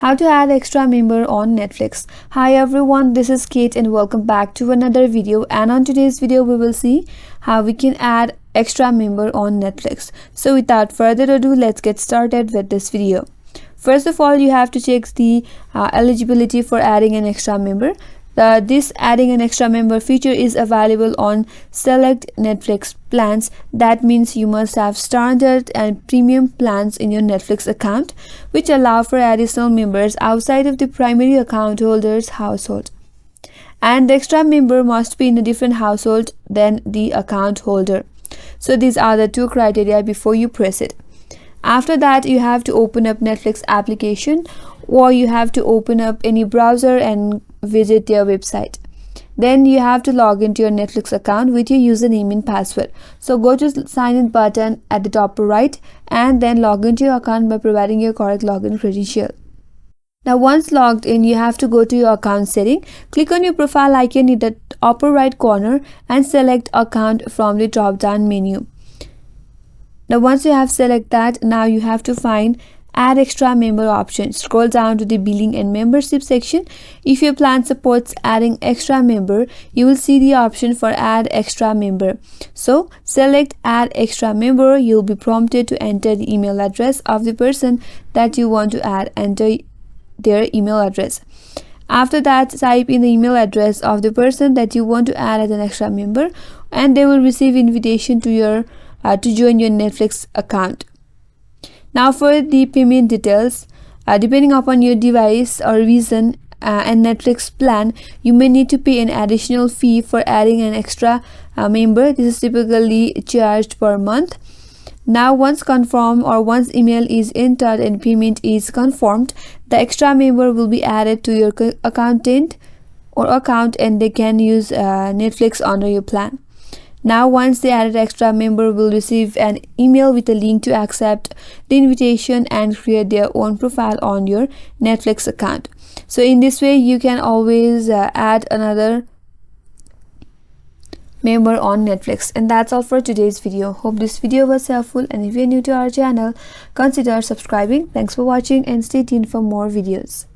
How to add extra member on Netflix. Hi everyone, this is Kate and welcome back to another video. And on today's video we will see how we can add extra member on Netflix. So without further ado, let's get started with this video. First of all, you have to check the eligibility for adding an extra member. This adding an extra member feature is available on select Netflix plans. That means you must have standard and premium plans in your Netflix account, which allow for additional members outside of the primary account holder's household. And the extra member must be in a different household than the account holder. So these are the two criteria before you press it. After that, you have to open up Netflix application, or you have to open up any browser and visit their website. Then you have to log into your Netflix account with your username and password. So go to sign in button at the top right and then log into your account by providing your correct login credential. Now once logged in, you have to go to your account setting, click on your profile icon in the upper right corner and select account from the drop down menu. Now once you have selected that, now you have to find add extra member option. Scroll down to the billing and membership section. If your plan supports adding extra member, you will see the option for add extra member. So select add extra member. You'll be prompted to enter the email address of the person that you want to add. Enter their email address. After that, type in the email address of the person that you want to add as an extra member, and they will receive invitation to your to join your Netflix account. Now for the payment details, depending upon your device or region and Netflix plan, you may need to pay an additional fee for adding an extra member. This is typically charged per month. Now once confirmed, or once email is entered and payment is confirmed, the extra member will be added to your accountant or account, and they can use Netflix under your plan. Now once the added extra member will receive an email with a link to accept the invitation and create their own profile on your Netflix account. So in this way you can always add another member on Netflix. And that's all for today's video. Hope this video was helpful, and if you're new to our channel, consider subscribing. Thanks for watching and stay tuned for more videos.